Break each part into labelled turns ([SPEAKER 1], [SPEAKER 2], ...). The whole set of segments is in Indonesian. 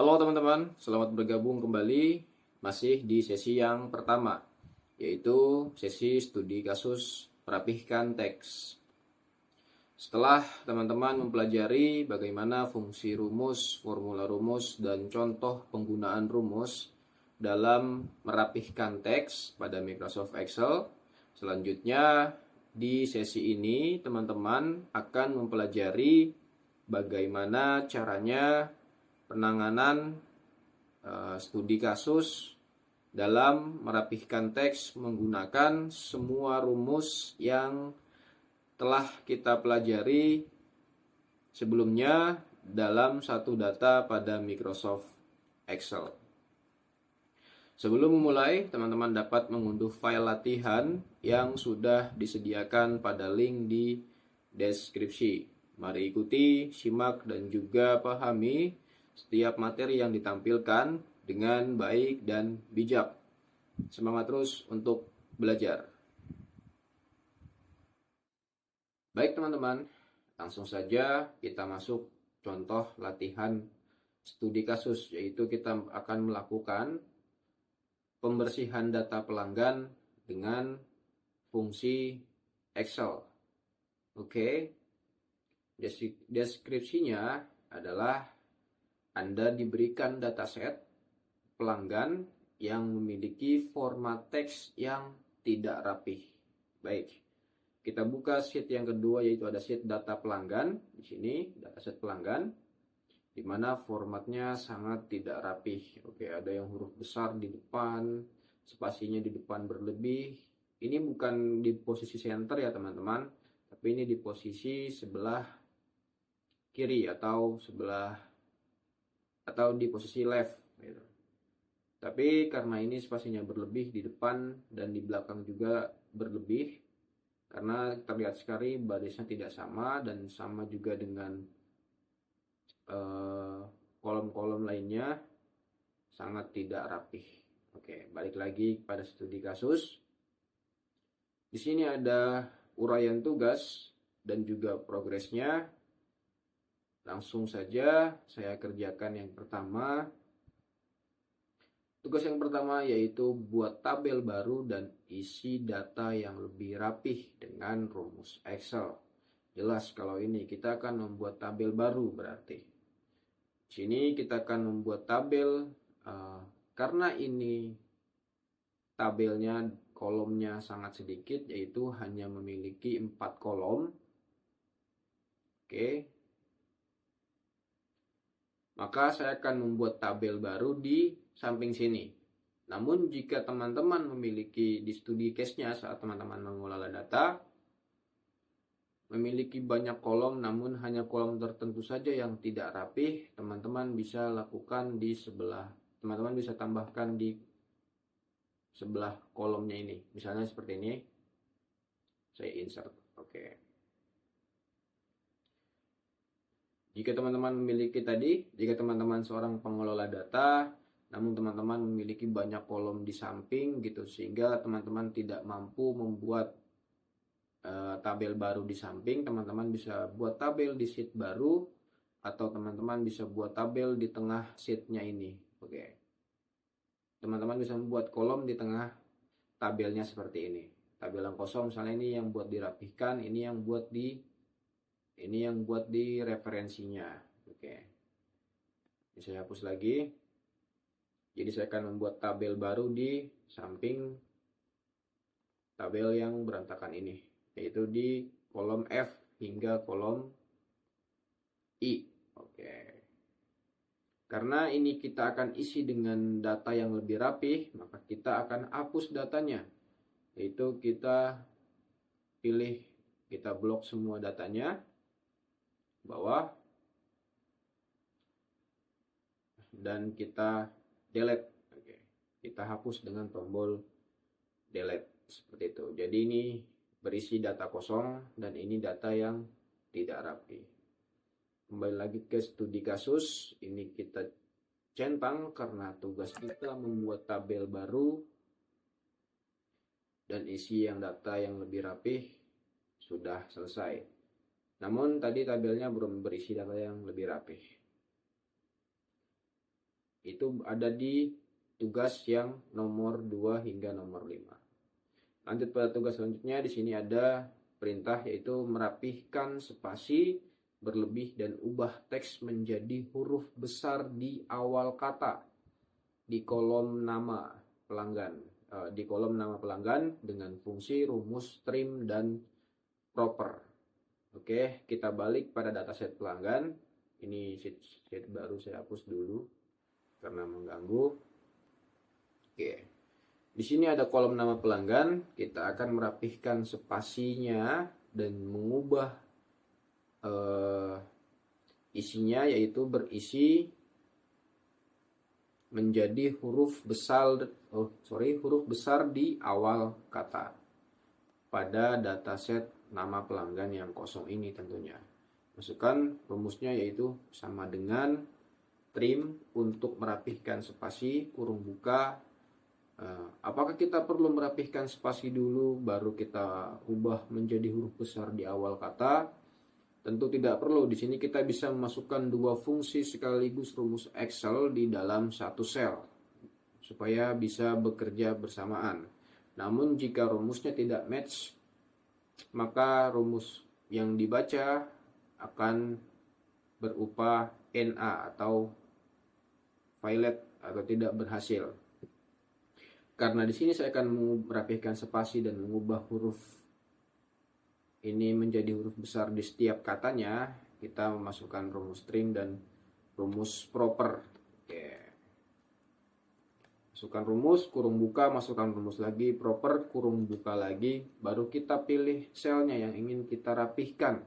[SPEAKER 1] Halo teman-teman, selamat bergabung kembali masih di sesi yang pertama, yaitu sesi studi kasus merapihkan teks. Setelah teman-teman mempelajari bagaimana fungsi rumus, formula rumus, dan contoh penggunaan rumus dalam merapihkan teks pada Microsoft Excel, selanjutnya di sesi ini teman-teman akan mempelajari bagaimana caranya penanganan studi kasus dalam merapihkan teks menggunakan semua rumus yang telah kita pelajari sebelumnya dalam satu data pada Microsoft Excel. Sebelum memulai, teman-teman dapat mengunduh file latihan yang sudah disediakan pada link di deskripsi. Mari ikuti, simak, dan juga pahami setiap materi yang ditampilkan dengan baik dan bijak. Semangat terus untuk belajar. Baik teman-teman, langsung saja kita masuk contoh latihan studi kasus, yaitu kita akan melakukan pembersihan data pelanggan dengan fungsi Excel. Oke. Deskripsinya adalah Anda diberikan dataset pelanggan yang memiliki format teks yang tidak rapih. Baik, kita buka sheet yang kedua, yaitu ada sheet data pelanggan. Di sini dataset pelanggan, di mana formatnya sangat tidak rapih. Oke, ada yang huruf besar di depan, spasinya di depan berlebih. Ini bukan di posisi center ya teman-teman, tapi ini di posisi sebelah kiri atau di posisi left gitu. Tapi karena ini spasinya berlebih di depan dan di belakang juga berlebih, karena terlihat sekali barisnya tidak sama dan sama juga dengan kolom-kolom lainnya, sangat tidak rapih. Oke, balik lagi pada studi kasus. Di sini ada uraian tugas dan juga progresnya. Langsung saja saya kerjakan yang pertama. Tugas yang pertama yaitu buat tabel baru dan isi data yang lebih rapih dengan rumus Excel. Jelas kalau ini kita akan membuat tabel baru berarti. Di sini kita akan membuat tabel karena ini tabelnya kolomnya sangat sedikit, yaitu hanya memiliki 4 kolom. Oke. Maka saya akan membuat tabel baru di samping sini. Namun jika teman-teman memiliki di studi case-nya saat teman-teman mengelola data, memiliki banyak kolom namun hanya kolom tertentu saja yang tidak rapih, teman-teman bisa lakukan di sebelah, teman-teman bisa tambahkan di sebelah kolomnya ini. Misalnya seperti ini, saya insert. Oke. Jika teman-teman memiliki jika teman-teman seorang pengelola data, namun teman-teman memiliki banyak kolom di samping gitu, sehingga teman-teman tidak mampu membuat tabel baru di samping, teman-teman bisa buat tabel di sheet baru, atau teman-teman bisa buat tabel di tengah sheetnya ini. Oke. Teman-teman bisa membuat kolom di tengah tabelnya seperti ini. Tabel yang kosong misalnya ini yang buat dirapihkan, ini yang buat di referensinya. Oke. Ini saya hapus lagi. Jadi saya akan membuat tabel baru di samping tabel yang berantakan ini, yaitu di kolom F hingga kolom I. Oke. Karena ini kita akan isi dengan data yang lebih rapih, maka kita akan hapus datanya. Yaitu kita blok semua datanya bawah dan kita delete. Oke. Kita hapus dengan tombol delete seperti itu. Jadi ini berisi data kosong dan ini data yang tidak rapi. Kembali lagi ke studi kasus, ini kita centang karena tugas kita membuat tabel baru dan isi yang data yang lebih rapih sudah selesai. Namun tadi tabelnya belum berisi data yang lebih rapih. Itu ada di tugas yang nomor 2 hingga nomor 5. Lanjut pada tugas selanjutnya, di sini ada perintah yaitu merapihkan spasi, berlebih dan ubah teks menjadi huruf besar di awal kata di kolom nama pelanggan. Di kolom nama pelanggan dengan fungsi rumus trim dan proper. Oke, kita balik pada dataset pelanggan. Ini sheet baru saya hapus dulu karena mengganggu. Oke. Di sini ada kolom nama pelanggan, kita akan merapihkan spasinya dan mengubah isinya, yaitu berisi menjadi huruf besar di awal kata pada dataset nama pelanggan yang kosong ini tentunya. Masukkan rumusnya yaitu sama dengan trim untuk merapihkan spasi, kurung buka. Apakah kita perlu merapihkan spasi dulu baru kita ubah menjadi huruf besar di awal kata? Tentu tidak perlu. Di sini kita bisa memasukkan dua fungsi sekaligus rumus Excel di dalam satu sel supaya bisa bekerja bersamaan. Namun jika rumusnya tidak match, maka rumus yang dibaca akan berupa NA atau violet atau tidak berhasil. Karena di sini saya akan merapihkan spasi dan mengubah huruf ini menjadi huruf besar di setiap katanya, kita memasukkan rumus trim dan rumus proper. Oke. Masukkan rumus, kurung buka, masukkan rumus lagi, proper, kurung buka lagi, baru kita pilih selnya yang ingin kita rapihkan,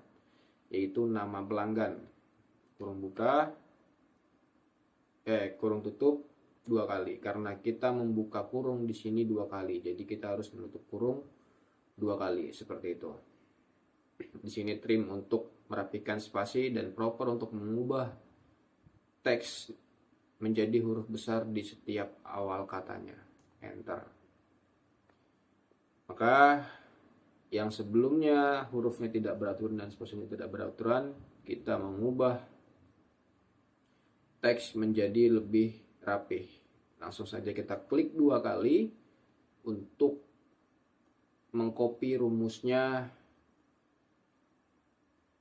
[SPEAKER 1] yaitu nama pelanggan. Kurung buka, kurung tutup 2 kali, karena kita membuka kurung di sini 2 kali, jadi kita harus menutup kurung 2 kali seperti itu. Di sini trim untuk merapikan spasi dan proper untuk mengubah teks menjadi huruf besar di setiap awal katanya. Enter. Maka yang sebelumnya hurufnya tidak beraturan dan spasinya tidak beraturan, kita mengubah teks menjadi lebih rapih. Langsung saja kita klik 2 kali untuk mengcopy rumusnya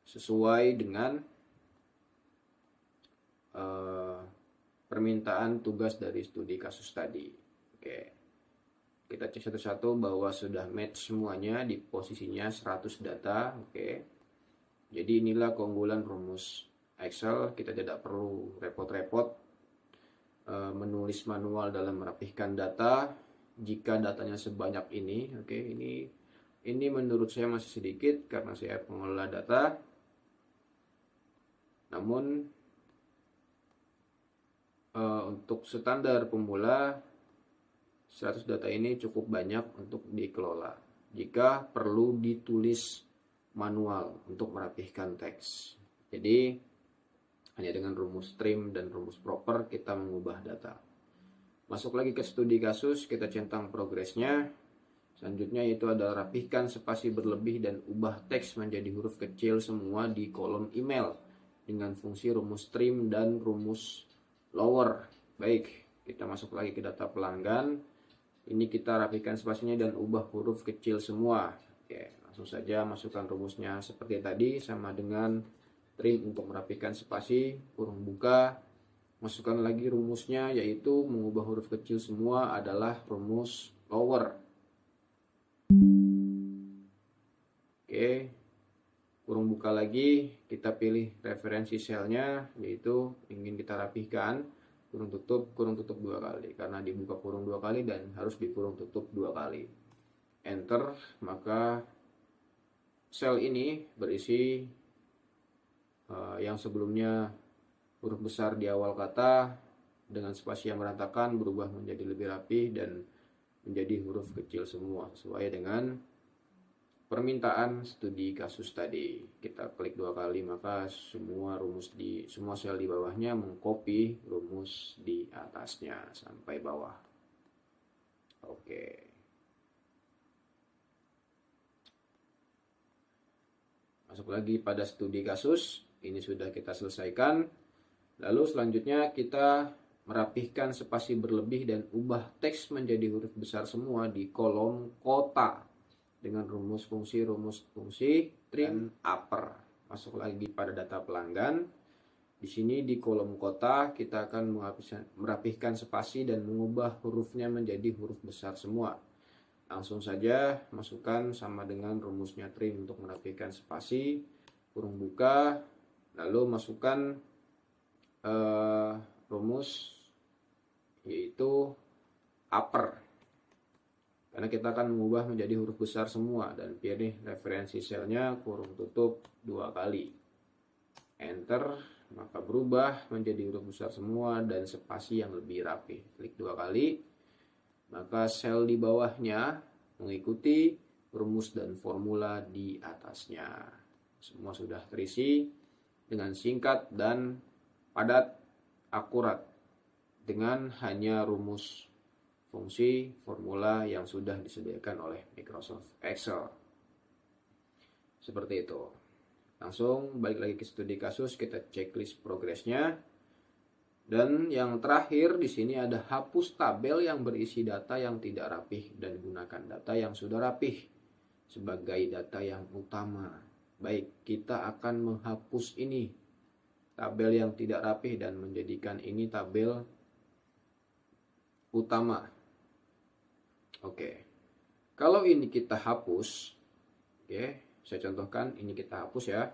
[SPEAKER 1] sesuai dengan permintaan tugas dari studi kasus tadi. Oke. Kita cek satu-satu bahwa sudah match semuanya di posisinya 100 data. Oke. Jadi inilah keunggulan rumus Excel. Kita tidak perlu repot-repot menulis manual dalam merapihkan data jika datanya sebanyak ini. Oke, ini menurut saya masih sedikit karena saya pengelola data. Namun untuk standar pemula 100 data ini cukup banyak untuk dikelola. Jika perlu ditulis manual untuk merapihkan teks. Jadi hanya dengan rumus trim dan rumus proper kita mengubah data. Masuk lagi ke studi kasus, kita centang progresnya. Selanjutnya itu adalah rapihkan spasi berlebih dan ubah teks menjadi huruf kecil semua di kolom email dengan fungsi rumus trim dan rumus lower. Baik, kita masuk lagi ke data pelanggan. Ini kita rapihkan spasinya dan ubah huruf kecil semua. Oke, langsung saja masukkan rumusnya seperti tadi, sama dengan trim untuk merapikan spasi, kurung buka. Masukkan lagi rumusnya, yaitu mengubah huruf kecil semua adalah rumus lower. Oke, kurung buka lagi, kita pilih referensi selnya, yaitu ingin kita rapihkan, kurung tutup 2 kali, karena dibuka kurung 2 kali dan harus dikurung tutup 2 kali. Enter, maka sel ini berisi yang sebelumnya huruf besar di awal kata dengan spasi yang berantakan berubah menjadi lebih rapi dan menjadi huruf kecil semua sesuai dengan permintaan studi kasus tadi. Kita klik 2 kali, maka semua sel di bawahnya mengcopy rumus di atasnya sampai bawah. Oke. Masuk lagi pada studi kasus. Ini sudah kita selesaikan. Lalu selanjutnya kita merapihkan spasi berlebih dan ubah teks menjadi huruf besar semua di kolom kota dengan rumus fungsi trim upper. Masuk lagi pada data pelanggan. Di sini di kolom kota kita akan merapihkan spasi dan mengubah hurufnya menjadi huruf besar semua. Langsung saja masukkan sama dengan rumusnya trim untuk merapihkan spasi, kurung buka, lalu masukkan rumus yaitu upper, karena kita akan mengubah menjadi huruf besar semua, dan pilih referensi selnya kurung tutup 2 kali, enter, maka berubah menjadi huruf besar semua dan spasi yang lebih rapi. Klik 2 kali, maka sel di bawahnya mengikuti rumus dan formula di atasnya. Semua sudah terisi dengan singkat dan padat, akurat, dengan hanya rumus, fungsi, formula yang sudah disediakan oleh Microsoft Excel. Seperti itu. Langsung balik lagi ke studi kasus, kita checklist progresnya. Dan yang terakhir di sini ada hapus tabel yang berisi data yang tidak rapih dan gunakan data yang sudah rapih sebagai data yang utama. Baik, kita akan menghapus ini tabel yang tidak rapih dan menjadikan ini tabel utama. Oke. Kalau ini kita hapus, oke, saya contohkan ini kita hapus ya.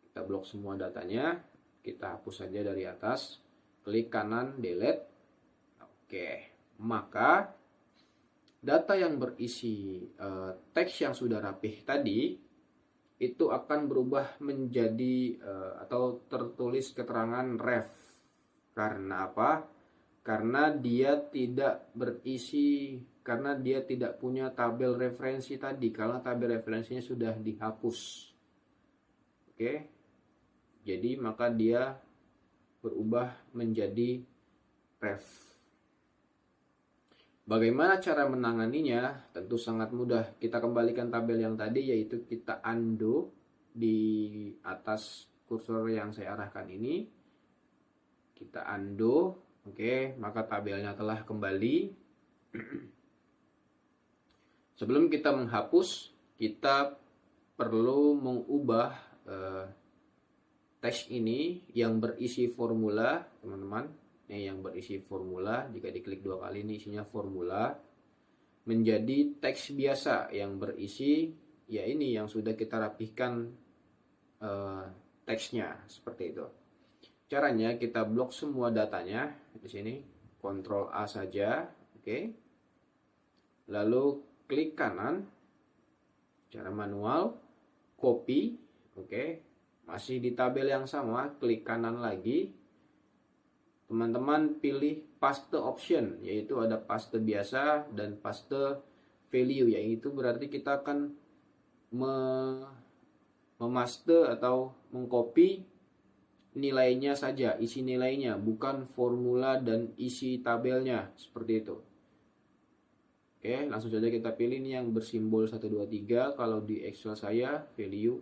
[SPEAKER 1] Kita blok semua datanya, kita hapus saja dari atas, klik kanan delete. Oke, maka data yang berisi teks yang sudah rapih tadi itu akan berubah menjadi atau tertulis keterangan ref. Karena apa? Karena dia tidak punya tabel referensi tadi, karena tabel referensinya sudah dihapus. Oke. Jadi maka dia berubah menjadi ref. Bagaimana cara menanganinya? Tentu sangat mudah. Kita kembalikan tabel yang tadi, yaitu kita undo di atas kursor yang saya arahkan ini. Kita undo. Oke, maka tabelnya telah kembali. Sebelum kita menghapus, kita perlu mengubah teks ini yang berisi formula, teman-teman. Yang berisi formula, jika diklik 2 kali ini isinya formula, menjadi teks biasa yang berisi ya ini yang sudah kita rapihkan teksnya, seperti itu. Caranya kita blok semua datanya di sini, Ctrl A saja, oke. Lalu klik kanan, cara manual, copy, oke. Masih di tabel yang sama, klik kanan lagi. Teman-teman pilih paste option, yaitu ada paste biasa dan paste value, yaitu berarti kita akan memaste atau mengcopy nilainya saja, isi nilainya, bukan formula dan isi tabelnya, seperti itu. Oke, langsung saja kita pilih ini yang bersimbol 1, 2, 3, kalau di Excel saya value.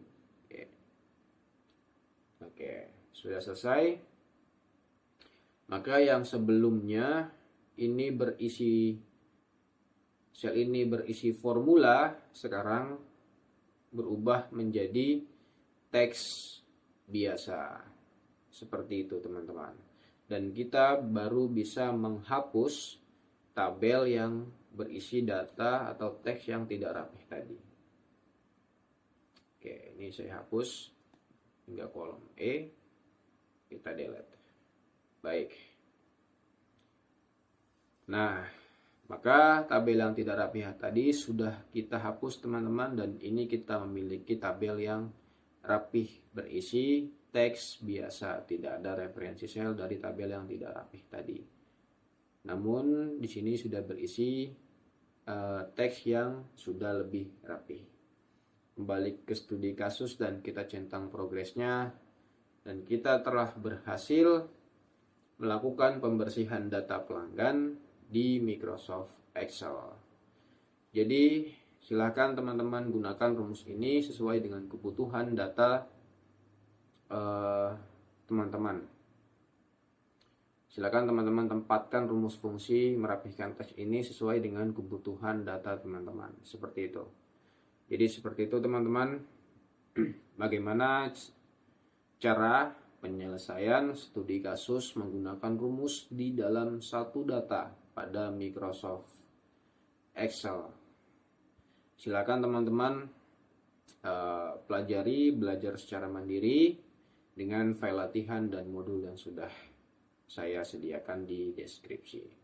[SPEAKER 1] Oke, sudah selesai. Maka yang sebelumnya ini sel ini berisi formula, sekarang berubah menjadi teks biasa. Seperti itu, teman-teman. Dan kita baru bisa menghapus tabel yang berisi data atau teks yang tidak rapih tadi. Oke, ini saya hapus hingga kolom E. Kita delete. Baik. Nah, maka tabel yang tidak rapih tadi sudah kita hapus, teman-teman, dan ini kita memiliki tabel yang rapih berisi teks biasa, tidak ada referensi sel dari tabel yang tidak rapih tadi. Namun di sini sudah berisi teks yang sudah lebih rapih. Kembali ke studi kasus dan kita centang progresnya, dan kita telah berhasil melakukan pembersihan data pelanggan di Microsoft Excel. Jadi silakan teman-teman gunakan rumus ini sesuai dengan kebutuhan data teman-teman. Silakan teman-teman tempatkan rumus fungsi merapihkan teks ini sesuai dengan kebutuhan data teman-teman. Seperti itu. Jadi seperti itu teman-teman. Bagaimana cara penyelesaian studi kasus menggunakan rumus di dalam satu data pada Microsoft Excel. Silakan teman-teman belajar secara mandiri dengan file latihan dan modul yang sudah saya sediakan di deskripsi.